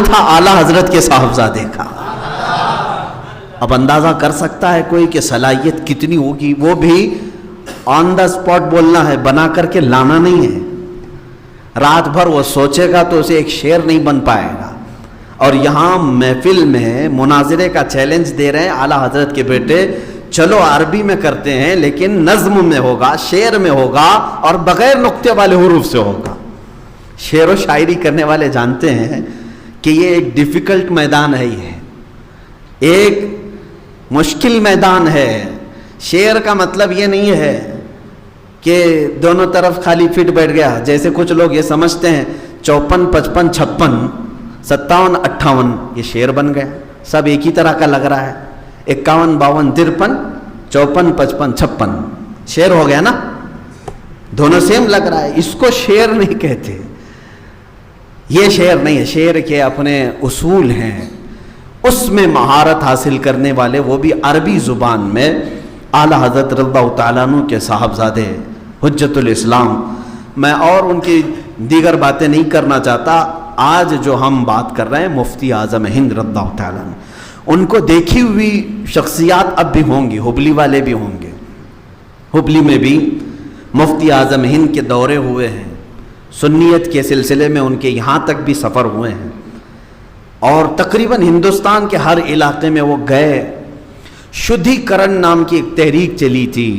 تھا اعلیٰ حضرت کے صاحبزادے کا۔ اب اندازہ کر سکتا ہے کوئی کہ صلاحیت کتنی ہوگی، وہ بھی آن دا اسپاٹ بولنا ہے، بنا کر کے لانا نہیں ہے۔ رات بھر وہ سوچے گا تو اسے ایک شعر نہیں بن پائے گا۔ اور یہاں محفل میں مناظرے کا چیلنج دے رہے ہیں اعلیٰ حضرت کے بیٹے، چلو عربی میں کرتے ہیں لیکن نظم میں ہوگا، شعر میں ہوگا اور بغیر نقطے والے حروف سے ہوگا۔ شعر و شاعری کرنے والے جانتے ہیں کہ یہ ایک ڈیفیکلٹ میدان ہے، یہ ایک مشکل میدان ہے۔ شعر کا مطلب یہ نہیں ہے کہ دونوں طرف خالی فٹ بیٹھ گیا، جیسے کچھ لوگ یہ سمجھتے ہیں 54 55 56 57 58 یہ شعر بن گیا، سب ایک ہی طرح کا لگ رہا ہے۔ 51 52 53 54 55 56 شعر ہو گیا نا، دونوں سیم لگ رہا ہے۔ اس کو شعر نہیں کہتے، یہ شعر نہیں ہے۔ شعر کے اپنے اصول ہیں، اس میں مہارت حاصل کرنے والے، وہ بھی عربی زبان میں، اعلیٰ حضرت رضی اللہ تعالیٰ عنہ کے صاحبزادے حجت الاسلام۔ میں اور ان کی دیگر باتیں نہیں کرنا چاہتا، آج جو ہم بات کر رہے ہیں مفتی اعظم ہند رضی اللہ تعالیٰ عنہ، ان کو دیکھی ہوئی شخصیات اب بھی ہوں گی، ہبلی والے بھی ہوں گے۔ ہبلی میں بھی مفتی اعظم ہند کے دورے ہوئے ہیں، سنیت کے سلسلے میں ان کے یہاں تک بھی سفر ہوئے ہیں، اور تقریباً ہندوستان کے ہر علاقے میں وہ گئے۔ شدھی کرن نام کی ایک تحریک چلی تھی۔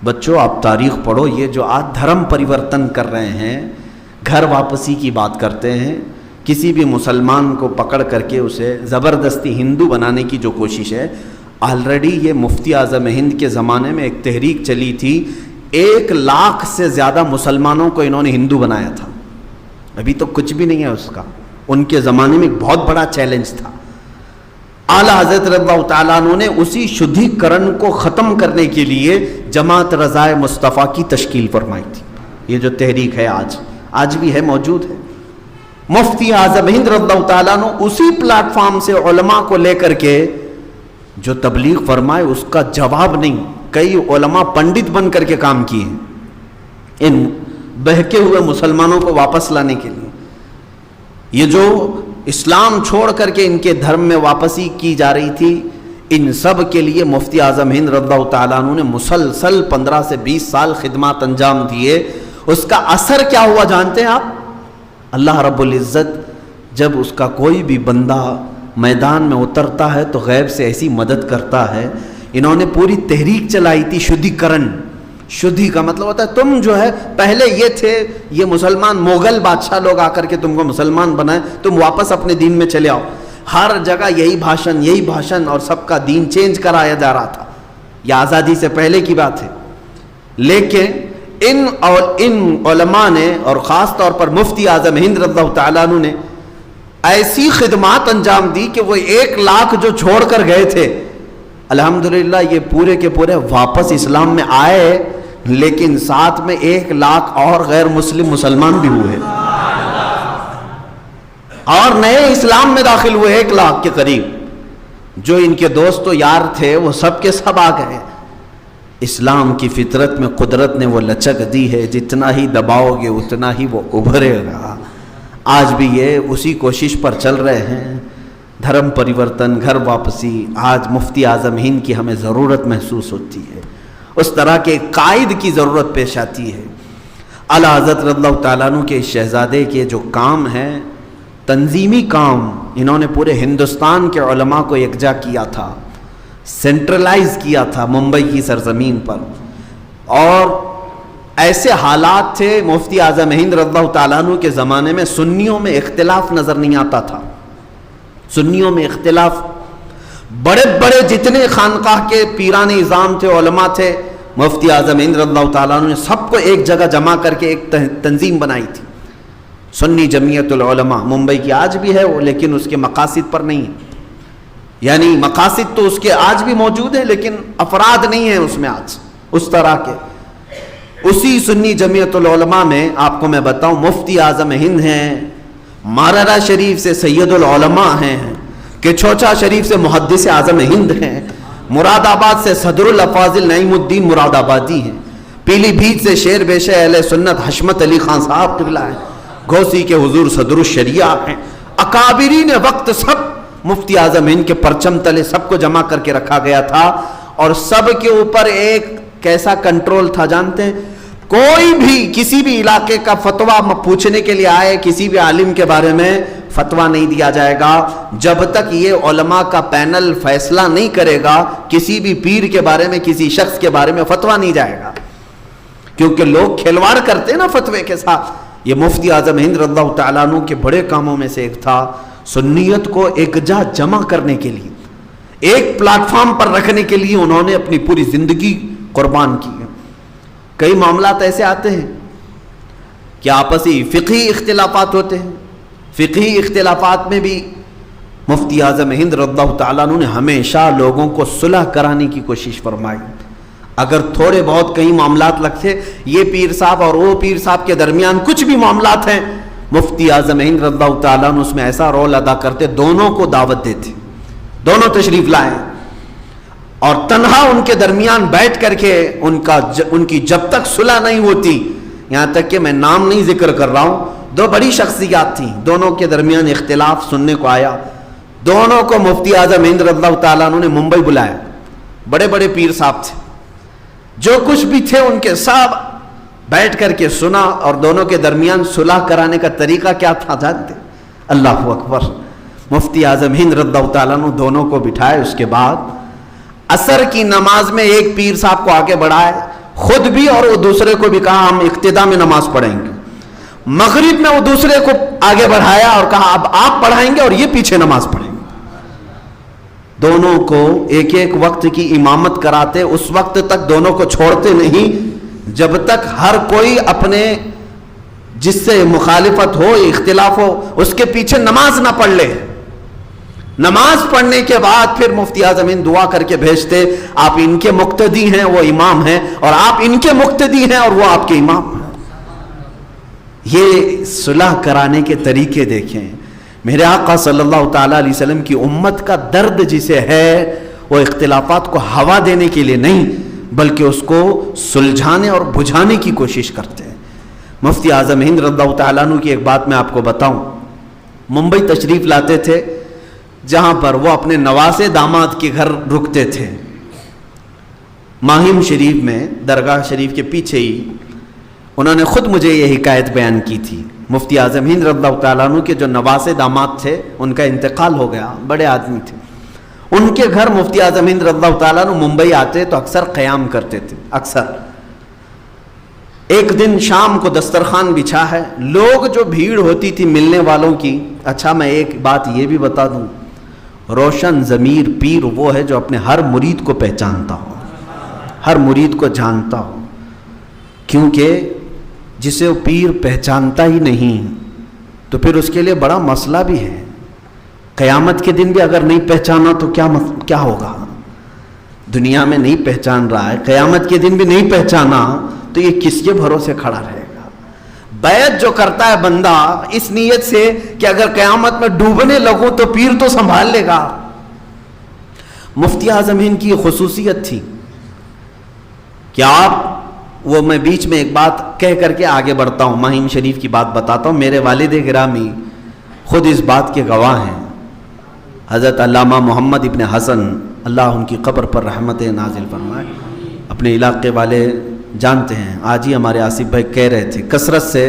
بچوں آپ تاریخ پڑھو، یہ جو آج دھرم پریورتن کر رہے ہیں، گھر واپسی کی بات کرتے ہیں، کسی بھی مسلمان کو پکڑ کر کے اسے زبردستی ہندو بنانے کی جو کوشش ہے، آلریڈی یہ مفتی اعظم ہند کے زمانے میں ایک تحریک چلی تھی، 1 لاکھ سے زیادہ مسلمانوں کو انہوں نے ہندو بنایا تھا۔ ابھی تو کچھ بھی نہیں ہے اس کا، ان کے زمانے میں ایک بہت بڑا چیلنج تھا۔ اعلیٰ حضرت رضی اللہ تعالیٰ عنہ نے اسی شدھی کرن کو ختم کرنے کے لیے جماعت رضائے مصطفیٰ کی تشکیل فرمائی تھی۔ یہ جو تحریک ہے آج بھی ہے، موجود ہے۔ مفتی اعظم ہند رضی اللہ تعالیٰ عنہ اسی پلیٹ فارم سے علماء کو لے کر کے جو تبلیغ فرمائے، اس کا جواب نہیں، کئی علماء پنڈت بن کر کے کام کیے ہیں ان بہکے ہوئے مسلمانوں کو واپس لانے کے لیے۔ یہ جو اسلام چھوڑ کر کے ان کے دھرم میں واپسی کی جا رہی تھی، ان سب کے لیے مفتی اعظم ہند رضی اللہ تعالیٰ عنہ نے مسلسل 15 سے 20 سال خدمات انجام دیے۔ اس کا اثر کیا ہوا جانتے ہیں آپ؟ اللہ رب العزت جب اس کا کوئی بھی بندہ میدان میں اترتا ہے تو غیب سے ایسی مدد کرتا ہے۔ انہوں نے پوری تحریک چلائی تھی شدھی کرن۔ شدھی کا مطلب ہوتا ہے تم جو ہے پہلے یہ تھے، یہ مسلمان مغل بادشاہ لوگ آ کر کے تم کو مسلمان بنائے، تم واپس اپنے دین میں چلے آؤ۔ ہر جگہ یہی بھاشن اور سب کا دین چینج کرایا جا رہا تھا۔ یہ آزادی سے پہلے کی بات ہے، لیکن ان علماء نے اور خاص طور پر مفتی اعظم ہند رضی اللہ تعالیٰ عنہ نے ایسی خدمات انجام دی کہ وہ 1 لاکھ جو چھوڑ کر گئے تھے، الحمدللہ یہ پورے کے پورے واپس اسلام میں آئے، لیکن ساتھ میں 1 لاکھ اور غیر مسلم مسلمان بھی ہوئے اور نئے اسلام میں داخل ہوئے 1 لاکھ کے قریب۔ جو ان کے دوست و یار تھے وہ سب کے سب آ گئے۔ اسلام کی فطرت میں قدرت نے وہ لچک دی ہے، جتنا ہی دباؤ گے اتنا ہی وہ ابھرے گا۔ آج بھی یہ اسی کوشش پر چل رہے ہیں، دھرم پریورتن، گھر واپسی۔ آج مفتی اعظم ہند کی ہمیں ضرورت محسوس ہوتی ہے، اس طرح کے قائد کی ضرورت پیش آتی ہے۔ اعلیٰ حضرت رضی اللہ تعالیٰ عنہ کے شہزادے کے جو کام ہیں، تنظیمی کام، انہوں نے پورے ہندوستان کے علماء کو یکجا کیا تھا، سینٹرلائز کیا تھا ممبئی کی سرزمین پر۔ اور ایسے حالات تھے مفتی اعظم ہند رضی اللہ تعالیٰ عنہ کے زمانے میں، سنیوں میں اختلاف نظر نہیں آتا تھا۔ سنیوں میں اختلاف، بڑے بڑے جتنے خانقاہ کے پیران اعظام تھے، علماء تھے، مفتی اعظم ہند رضی اللہ تعالیٰ عنہ نے سب کو ایک جگہ جمع کر کے ایک تنظیم بنائی تھی، سنی جمعیت العلماء۔ ممبئی کی آج بھی ہے وہ، لیکن اس کے مقاصد پر نہیں ہے، یعنی مقاصد تو اس کے آج بھی موجود ہیں لیکن افراد نہیں ہیں اس میں آج اس طرح کے۔ اسی سنی جمعیت العلماء میں آپ کو میں بتاؤں، مفتی اعظم ہند ہیں، ماررہ شریف سے سید العلماء ہیں، کچھوچا شریف سے محدث اعظم ہند ہیں، مراد آباد سے صدر الافاضل نعیم الدین مراد آبادی ہیں، پیلی بھیت سے شیر بیشہ اہل سنت حشمت علی خان صاحب قبلہ ہیں، گھوسی کے حضور صدر الشریعہ ہیں، اکابرین وقت سب مفتی اعظم ہند کے پرچم تلے سب کو جمع کر کے رکھا گیا تھا، اور سب کے اوپر ایک کیسا کنٹرول تھا جانتے ہیں؟ کوئی بھی کسی بھی علاقے کا فتویٰ پوچھنے کے لیے آئے، کسی بھی عالم کے بارے میں فتویٰ نہیں دیا جائے گا جب تک یہ علماء کا پینل فیصلہ نہیں کرے گا۔ کسی بھی پیر کے بارے میں، کسی شخص کے بارے میں فتویٰ نہیں جائے گا، کیونکہ لوگ کھلواڑ کرتے ہیں نا فتوے کے ساتھ۔ یہ مفتی اعظم ہند رضی اللہ تعالیٰ عنہ کے بڑے کاموں میں سے ایک تھا، سنیت کو ایک جا جمع کرنے کے لیے، ایک پلیٹ فارم پر رکھنے کے لیے انہوں نے اپنی پوری زندگی قربان کی ہے۔ کئی معاملات ایسے آتے ہیں کہ آپسی فقہی اختلافات ہوتے ہیں، فقہی اختلافات میں بھی مفتی اعظم ہند رضی اللہ تعالیٰ عنہ نے ہمیشہ لوگوں کو صلح کرانے کی کوشش فرمائی۔ اگر تھوڑے بہت کئی معاملات لگتے، یہ پیر صاحب اور وہ پیر صاحب کے درمیان کچھ بھی معاملات ہیں، مفتی اعظم ہند رضی اللہ تعالیٰ عنہ اس میں ایسا رول ادا کرتے، دونوں کو دعوت دیتے، دونوں تشریف لائیں، اور تنہا ان کے درمیان بیٹھ کر کے ان کی جب تک صلح نہیں ہوتی، یہاں تک کہ میں نام نہیں ذکر کر رہا ہوں، دو بڑی شخصیات تھیں، دونوں کے درمیان اختلاف سننے کو آیا، دونوں کو مفتی اعظم ہند رضی اللہ تعالیٰ عنہ نے ممبئی بلایا، بڑے بڑے پیر صاحب تھے، جو کچھ بھی تھے ان کے سب بیٹھ کر کے سنا، اور دونوں کے درمیان صلح کرانے کا طریقہ کیا تھا جانتے؟ اللہ اکبر، مفتی اعظم ہند رضی اللہ تعالیٰ عنہ دونوں کو بٹھائے، اس کے بعد عصر کی نماز میں ایک پیر صاحب کو آگے بڑھائے، خود بھی اور وہ دوسرے کو بھی کہا ہم اقتدا میں نماز پڑھیں گے۔ مغرب میں وہ دوسرے کو آگے بڑھایا اور کہا اب آپ پڑھائیں گے اور یہ پیچھے نماز پڑھیں گے۔ دونوں کو ایک ایک وقت کی امامت کراتے، اس وقت تک دونوں کو چھوڑتے نہیں جب تک ہر کوئی اپنے جس سے مخالفت ہو، اختلاف ہو، اس کے پیچھے نماز نہ پڑھ لے۔ نماز پڑھنے کے بعد پھر مفتی اعظم ہند دعا کر کے بھیجتے، آپ ان کے مقتدی ہیں، وہ امام ہیں، اور آپ ان کے مقتدی ہیں اور وہ آپ کے امام ہیں۔ یہ صلح کرانے کے طریقے دیکھیں۔ میرے آقا صلی اللہ تعالیٰ علیہ وسلم کی امت کا درد جسے ہے، وہ اختلافات کو ہوا دینے کے لیے نہیں بلکہ اس کو سلجھانے اور بجھانے کی کوشش کرتے ہیں۔ مفتی اعظم ہند رضی اللہ تعالیٰ عنہ کی ایک بات میں آپ کو بتاؤں، ممبئی تشریف لاتے تھے جہاں پر وہ اپنے نواسے داماد کے گھر رکتے تھے، ماہم شریف میں، درگاہ شریف کے پیچھے ہی۔ انہوں نے خود مجھے یہ حکایت بیان کی تھی، مفتی اعظم ہند رضی اللہ تعالیٰ عنہ کے جو نواسے داماد تھے ان کا انتقال ہو گیا، بڑے آدمی تھے، ان کے گھر مفتی اعظم ہند رضی اللہ تعالیٰ عنہ ممبئی آتے تو اکثر قیام کرتے تھے، اکثر۔ ایک دن شام کو دسترخوان بچھا ہے، لوگ جو بھیڑ ہوتی تھی ملنے والوں کی، اچھا میں ایک بات یہ بھی بتا دوں، روشن ضمیر پیر وہ ہے جو اپنے ہر مرید کو پہچانتا ہو، ہر مرید کو جانتا ہو، کیونکہ جسے وہ پیر پہچانتا ہی نہیں تو پھر اس کے لیے بڑا مسئلہ بھی ہے۔ قیامت کے دن بھی اگر نہیں پہچانا تو کیا ہوگا؟ دنیا میں نہیں پہچان رہا ہے، قیامت کے دن بھی نہیں پہچانا تو یہ کس کے بھروسے کھڑا رہے گا؟ بیعت جو کرتا ہے بندہ اس نیت سے کہ اگر قیامت میں ڈوبنے لگوں تو پیر تو سنبھال لے گا۔ مفتی اعظم ہند کی خصوصیت تھی کہ آپ، وہ میں بیچ میں ایک بات کہہ کر کے آگے بڑھتا ہوں، مہیم شریف کی بات بتاتا ہوں، میرے والد گرامی خود اس بات کے گواہ ہیں، حضرت علامہ محمد ابن حسن، اللہ ان کی قبر پر رحمت نازل فرمائے، اپنے علاقے والے جانتے ہیں، آج ہی ہمارے آصف بھائی کہہ رہے تھے کثرت سے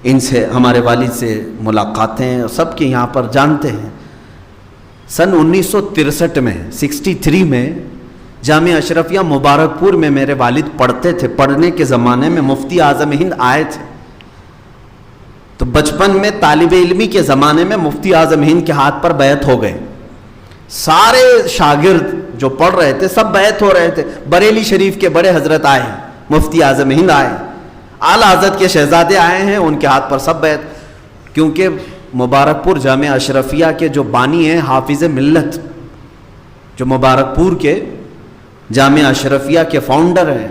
ان سے ہمارے والد سے ملاقاتیں، سب کے یہاں پر جانتے ہیں۔ سن 1963 میں 63 میں جامعہ اشرفیہ مبارک پور میں میرے والد پڑھتے تھے، پڑھنے کے زمانے میں مفتی اعظم ہند آئے تھے، تو بچپن میں طالب علمی کے زمانے میں مفتی اعظم ہند کے ہاتھ پر بیعت ہو گئے، سارے شاگرد جو پڑھ رہے تھے سب بیعت ہو رہے تھے، بریلی شریف کے بڑے حضرت آئے، مفتی اعظم ہند آئے، اعلیٰ حضرت کے شہزادے آئے ہیں، ان کے ہاتھ پر سب بیعت، کیونکہ مبارک پور جامعہ اشرفیہ کے جو بانی ہیں حافظ ملت، جو مبارک پور کے جامعہ اشرفیہ کے فاؤنڈر ہیں،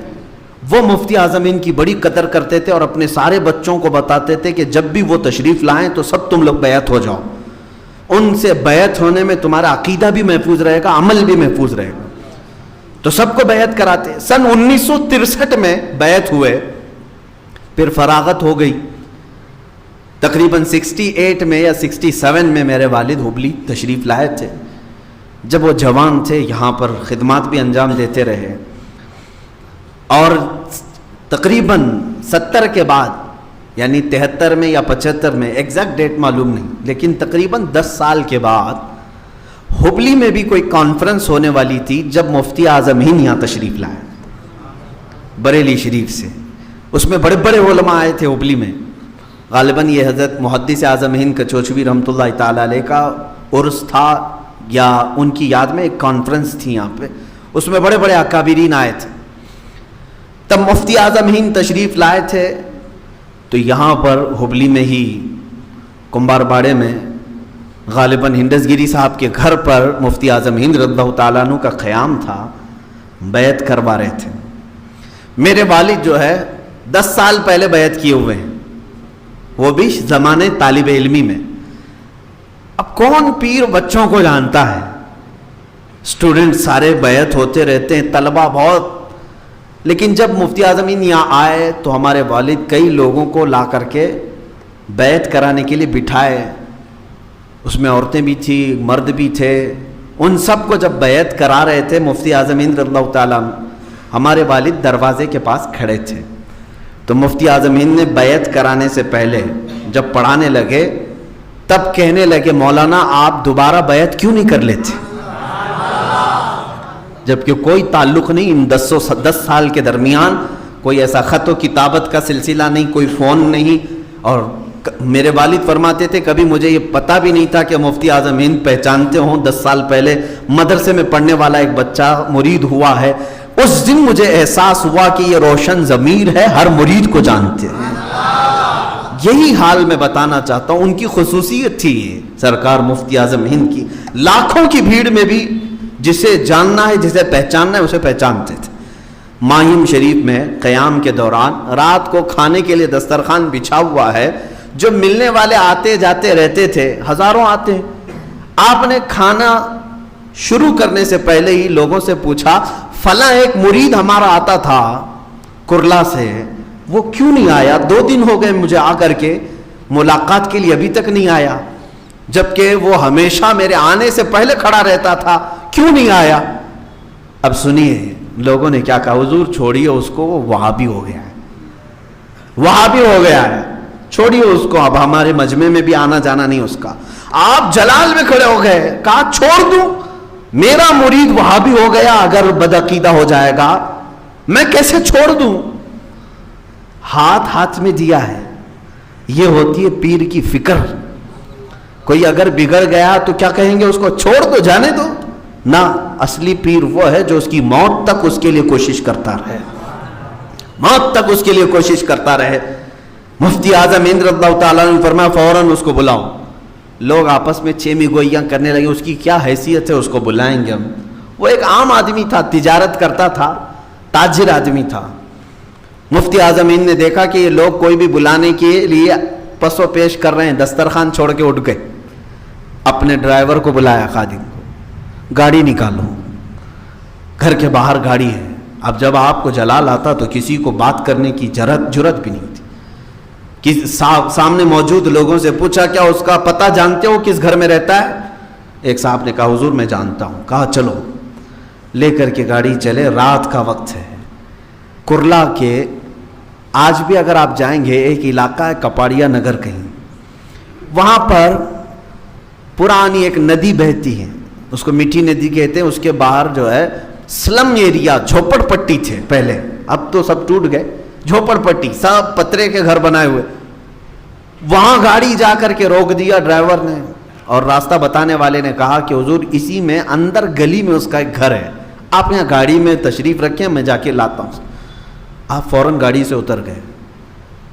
وہ مفتی اعظم ہند کی بڑی قدر کرتے تھے اور اپنے سارے بچوں کو بتاتے تھے کہ جب بھی وہ تشریف لائیں تو سب تم لوگ بیعت ہو جاؤ، ان سے بیعت ہونے میں تمہارا عقیدہ بھی محفوظ رہے گا، عمل بھی محفوظ رہے گا، تو سب کو بیعت کراتے۔ سن 1963 میں بیعت ہوئے، پھر فراغت ہو گئی، تقریباً 68 میں یا 67 میں میرے والد ہبلی تشریف لائے تھے. جب وہ جوان تھے یہاں پر خدمات بھی انجام دیتے رہے, اور تقریباً 70 کے بعد یعنی 73 میں یا 75 میں, ایگزیکٹ ڈیٹ معلوم نہیں, لیکن تقریباً 10 سال کے بعد ہبلی میں بھی کوئی کانفرنس ہونے والی تھی جب مفتی اعظم ہند یہاں تشریف لائے بریلی شریف سے. اس میں بڑے بڑے علماء آئے تھے ہبلی میں. غالباً یہ حضرت محدث اعظم ہند کچوچوی رحمۃ اللہ تعالیٰ علیہ کا عرس تھا یا ان کی یاد میں ایک کانفرنس تھی یہاں پہ, اس میں بڑے بڑے اکابرین آئے تھے. تب مفتی اعظم ہند تشریف لائے تھے تو یہاں پر ہبلی میں ہی کمبار باڑے میں غالباً ہندس گیری صاحب کے گھر پر مفتی اعظم ہند رضی اللہ تعالیٰ عنہ کا قیام تھا, بیعت کروا رہے تھے. میرے والد جو ہے 10 سال پہلے بیعت کیے ہوئے ہیں, وہ بھی زمانے طالب علمی میں. اب کون پیر بچوں کو جانتا ہے, اسٹوڈنٹ سارے بیعت ہوتے رہتے ہیں, طلبہ بہت. لیکن جب مفتی اعظم ہند یہاں آئے تو ہمارے والد کئی لوگوں کو لا کر کے بیعت کرانے کے لیے بٹھائے. اس میں عورتیں بھی تھی, مرد بھی تھے. ان سب کو جب بیعت کرا رہے تھے مفتی اعظم ہند رضی اللہ تعالیٰ عنہ, ہمارے والد دروازے کے پاس کھڑے تھے. تو مفتی اعظم ہند نے بیعت کرانے سے پہلے جب پڑھانے لگے تب کہنے لگے, مولانا آپ دوبارہ بیعت کیوں نہیں کر لیتے؟ جبکہ کوئی تعلق نہیں ان 10 سال کے درمیان, کوئی ایسا خط و کتابت کا سلسلہ نہیں, کوئی فون نہیں. اور میرے والد فرماتے تھے کبھی مجھے یہ پتہ بھی نہیں تھا کہ مفتی اعظم ہند پہچانتے ہوں. 10 سال پہلے مدرسے میں پڑھنے والا ایک بچہ مرید ہوا ہے, اس دن مجھے احساس ہوا کہ یہ روشن ضمیر ہے, ہر مرید کو جانتے ہیں. یہی حال میں بتانا چاہتا ہوں, ان کی خصوصیت تھی سرکار مفتی اعظم ہند کی. لاکھوں کی بھیڑ میں بھی جسے جاننا ہے, جسے پہچاننا ہے, اسے پہچانتے تھے. ماہم شریف میں قیام کے دوران رات کو کھانے کے لیے دسترخوان بچھا ہوا ہے, جو ملنے والے آتے جاتے رہتے تھے, ہزاروں آتے ہیں. آپ نے کھانا شروع کرنے سے پہلے ہی لوگوں سے پوچھا, فلاں ایک مرید ہمارا آتا تھا کرلا سے, وہ کیوں نہیں آیا؟ 2 دن ہو گئے مجھے آ کر کے, ملاقات کے لیے ابھی تک نہیں آیا, جبکہ وہ ہمیشہ میرے آنے سے پہلے کھڑا رہتا تھا, کیوں نہیں آیا؟ اب سنیے لوگوں نے کیا کہا, حضور چھوڑیے اس کو, وہ وہابی ہو گیا ہے, وہابی ہو گیا ہے, چھوڑیے اس کو, اب ہمارے مجمع میں بھی آنا جانا نہیں اس کا. آپ جلال میں کھڑے ہو گئے, کہا چھوڑ دوں, میرا مرید وہابی ہو گیا, اگر بدعقیدہ ہو جائے گا میں کیسے چھوڑ دوں؟ ہاتھ میں دیا ہے. یہ ہوتی ہے پیر کی فکر. کوئی اگر بگڑ گیا تو کیا کہیں گے اس کو, چھوڑ دو, جانے دو؟ نہ, اصلی پیر وہ ہے جو اس کی موت تک اس کے لیے کوشش کرتا رہے, موت تک اس کے لیے کوشش کرتا رہے. مفتی اعظم ہند رضی اللہ تعالیٰ نے فرمایا فوراً اس کو بلاؤ. لوگ آپس میں چیمی گوئیاں کرنے لگے, اس کی کیا حیثیت ہے, اس کو بلائیں گے ہم. وہ ایک عام آدمی تھا, تجارت کرتا تھا, تاجر آدمی تھا. مفتی اعظم ہند نے دیکھا کہ یہ لوگ کوئی بھی بلانے کے لیے پس و پیش کر رہے ہیں, دسترخوان چھوڑ کے اٹھ گئے. اپنے ڈرائیور کو بلایا, خادم کو, گاڑی نکالو, گھر کے باہر گاڑی ہے. اب جب آپ کو جلال آتا تو کسی کو بات کرنے کی جرت بھی نہیں تھی. سامنے موجود لوگوں سے پوچھا, کیا اس کا پتہ جانتے ہو کس گھر میں رہتا ہے؟ ایک صاحب نے کہا حضور میں جانتا ہوں. کہا چلو, لے کر کے گاڑی چلے. رات کا وقت ہے. کرلا کے آج بھی اگر آپ جائیں گے, ایک علاقہ ہے کپاڑیا نگر کہیں, وہاں پر پرانی ایک ندی بہتی ہے, اس کو میٹھی ندی کہتے ہیں. اس کے باہر جو ہے سلم ایریا, جھوپڑ پٹی تھے پہلے, اب تو سب ٹوٹ گئے. جھوپڑ پٹی, سب پترے کے گھر بنائے ہوئے. وہاں گاڑی جا کر کے روک دیا ڈرائیور نے, اور راستہ بتانے والے نے کہا کہ حضور اسی میں اندر گلی میں اس کا ایک گھر ہے, آپ یہاں گاڑی میں تشریف رکھیں, میں جا کے لاتا ہوں. آپ فوراً گاڑی سے اتر گئے.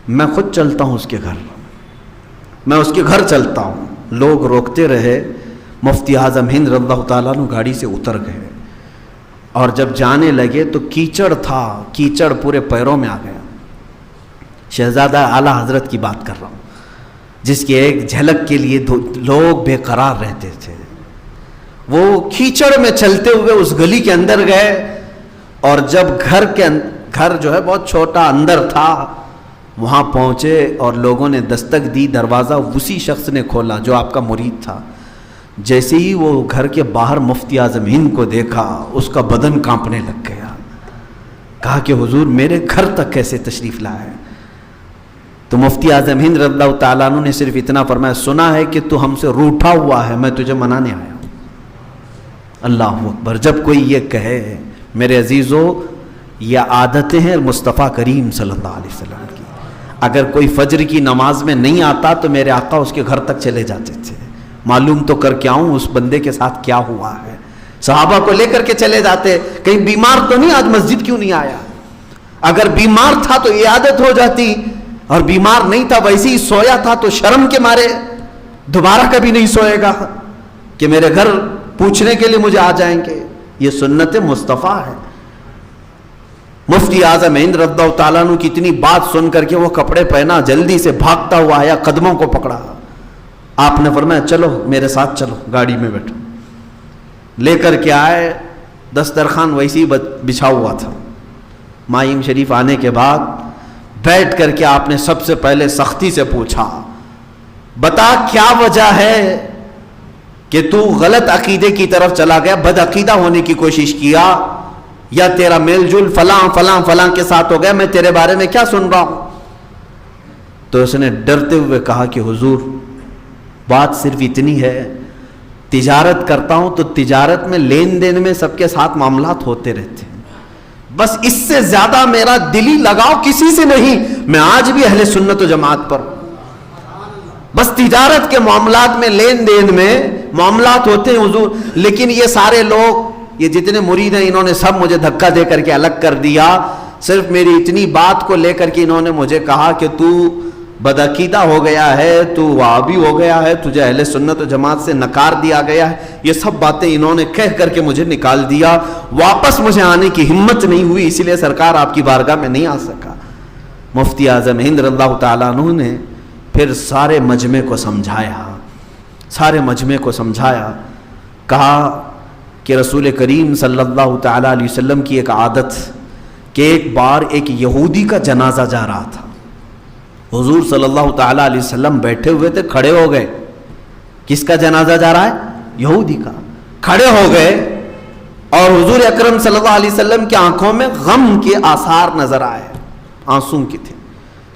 میں خود چلتا ہوں اس کے گھر, میں اس کے گھر چلتا ہوں. لوگ روکتے رہے. مفتی اعظم ہند رضی اللہ تعالیٰ عنہ گاڑی سے اتر گئے, اور جب جانے لگے تو کیچڑ تھا, کیچڑ پورے پیروں میں آ گیا. شہزادہ اعلیٰ حضرت کی بات کر رہا ہوں, جس کی ایک جھلک کے لیے لوگ بے قرار رہتے تھے. وہ کیچڑ میں چلتے ہوئے اس گلی کے اندر گئے, اور جب گھر جو ہے بہت چھوٹا اندر تھا, وہاں پہنچے اور لوگوں نے دستک دی، دروازہ اسی شخص نے کھولا جو آپ کا مرید تھا۔ جیسے ہی وہ گھر کے باہر مفتی اعظم ہند کو دیکھا اس کا بدن کانپنے لگ گیا، کہا کہ حضور میرے گھر تک کیسے تشریف لائے؟ تو مفتی اعظم ہند رضی اللہ تعالیٰ عنہ نے صرف اتنا فرمایا، سنا ہے کہ تو ہم سے روٹھا ہوا ہے، میں تجھے منانے آیا ہوں۔ اللہ اکبر! جب کوئی یہ کہے، میرے عزیزو، یہ عادتیں ہیں مصطفیٰ کریم صلی اللہ علیہ وسلم کی۔ اگر کوئی فجر کی نماز میں نہیں آتا تو میرے آقا اس کے گھر تک چلے جاتے تھے، معلوم تو کر کے آؤں اس بندے کے ساتھ کیا ہوا ہے۔ صحابہ کو لے کر کے چلے جاتے، کہیں بیمار تو نہیں، آج مسجد کیوں نہیں آیا؟ اگر بیمار تھا تو یہ عادت ہو جاتی، اور بیمار نہیں تھا ویسے ہی سویا تھا تو شرم کے مارے دوبارہ کبھی نہیں سوئے گا کہ میرے گھر پوچھنے کے لیے مجھے آ جائیں گے۔ یہ سنت مصطفیٰ ہے۔ مفتی اعظم ہند رضی اللہ تعالیٰ عنہ کی اتنی بات سن کر کے وہ کپڑے پہنا، جلدی سے بھاگتا ہوا آیا، قدموں کو پکڑا۔ آپ نے فرمایا چلو میرے ساتھ چلو، گاڑی میں بیٹھو۔ لے کر کے آئے، دسترخوان ویسے ہی بچھا ہوا تھا۔ مائم شریف آنے کے بعد بیٹھ کر کے آپ نے سب سے پہلے سختی سے پوچھا، بتا کیا وجہ ہے کہ تو غلط عقیدے کی طرف چلا گیا، بد عقیدہ ہونے کی کوشش کیا، یا تیرا میل جول فلاں فلاں فلاں کے ساتھ ہو گیا، میں تیرے بارے میں کیا سن رہا ہوں؟ تو اس نے ڈرتے ہوئے کہا کہ حضور بات صرف اتنی ہے، تجارت کرتا ہوں تو تجارت میں لین دین میں سب کے ساتھ معاملات ہوتے رہتے ہیں، بس اس سے زیادہ میرا دلی لگاؤ کسی سے نہیں، میں آج بھی اہل سنت و جماعت پر، بس تجارت کے معاملات میں لین دین میں معاملات ہوتے ہیں حضور، لیکن یہ سارے لوگ، یہ جتنے مرید ہیں، انہوں نے سب مجھے دھکا دے کر کے الگ کر دیا، صرف میری اتنی بات کو لے کر کے انہوں نے مجھے کہا کہ تو بدعقیدہ ہو گیا ہے، تو وہابی ہو گیا ہے، تجھے اہل سنت و جماعت سے نکار دیا گیا ہے۔ یہ سب باتیں انہوں نے کہہ کر کے مجھے نکال دیا، واپس مجھے آنے کی ہمت نہیں ہوئی، اسی لیے سرکار آپ کی بارگاہ میں نہیں آ سکا۔ مفتی اعظم ہند رضی اللہ تعالیٰ عنہ نے پھر سارے مجمع کو سمجھایا، سارے مجمع کو سمجھایا، کہا کہ رسول کریم صلی اللہ تعالیٰ علیہ وسلم کی ایک عادت کہ ایک بار ایک یہودی کا جنازہ جا رہا تھا، حضور صلی اللہ تعالیٰ علیہ وسلم بیٹھے ہوئے تھے، کھڑے ہو گئے، کس کا جنازہ جا رہا ہے؟ یہودی کا۔ کھڑے ہو گئے اور حضور اکرم صلی اللہ علیہ وسلم کی آنکھوں میں غم کے آثار نظر آئے، آنسوں کے تھے۔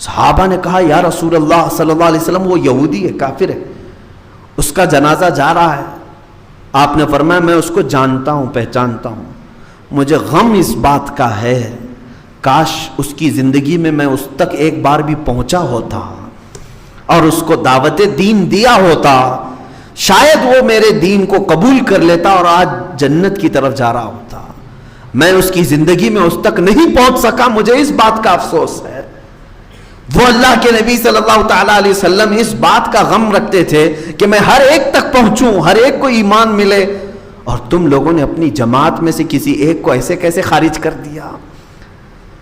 صحابہ نے کہا یا رسول اللہ صلی اللہ علیہ وسلم وہ یہودی ہے، کافر ہے، اس کا جنازہ جا رہا ہے۔ آپ نے فرمایا میں اس کو جانتا ہوں، پہچانتا ہوں، مجھے غم اس بات کا ہے، کاش اس کی زندگی میں میں اس تک ایک بار بھی پہنچا ہوتا اور اس کو دعوت دین دیا ہوتا، شاید وہ میرے دین کو قبول کر لیتا اور آج جنت کی طرف جا رہا ہوتا۔ میں اس کی زندگی میں اس تک نہیں پہنچ سکا، مجھے اس بات کا افسوس ہے۔ وہ اللہ کے نبی صلی اللہ تعالیٰ علیہ وسلم اس بات کا غم رکھتے تھے کہ میں ہر ایک تک پہنچوں، ہر ایک کو ایمان ملے، اور تم لوگوں نے اپنی جماعت میں سے کسی ایک کو ایسے کیسے خارج کر دیا؟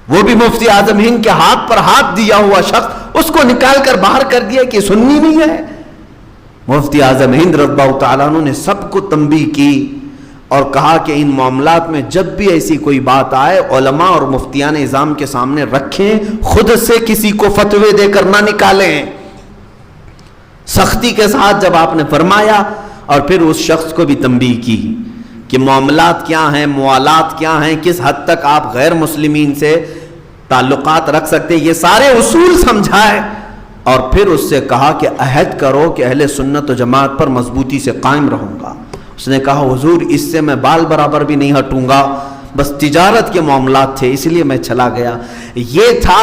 وہ بھی مفتی اعظم ہند کے ہاتھ پر ہاتھ دیا ہوا شخص، اس کو نکال کر باہر کر دیا کہ سنی نہیں ہے۔ مفتی اعظم ہند رضی اللہ تعالیٰ عنہ نے سب کو تنبیہ کی اور کہا کہ ان معاملات میں جب بھی ایسی کوئی بات آئے علماء اور مفتیان اعظام کے سامنے رکھیں، خود سے کسی کو فتوے دے کر نہ نکالیں۔ سختی کے ساتھ جب آپ نے فرمایا، اور پھر اس شخص کو بھی تنبیہ کی کہ معاملات کیا ہیں، موالات کیا ہیں، کس حد تک آپ غیر مسلمین سے تعلقات رکھ سکتے، یہ سارے اصول سمجھائے، اور پھر اس سے کہا کہ عہد کرو کہ اہل سنت و جماعت پر مضبوطی سے قائم رہوں گا۔ اس نے کہا حضور اس سے میں بال برابر بھی نہیں ہٹوں گا، بس تجارت کے معاملات تھے اس لیے میں چلا گیا۔ یہ تھا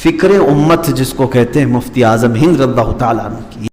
فکر امت جس کو کہتے ہیں مفتی اعظم ہند رضی اللہ تعالیٰ عنہ کی۔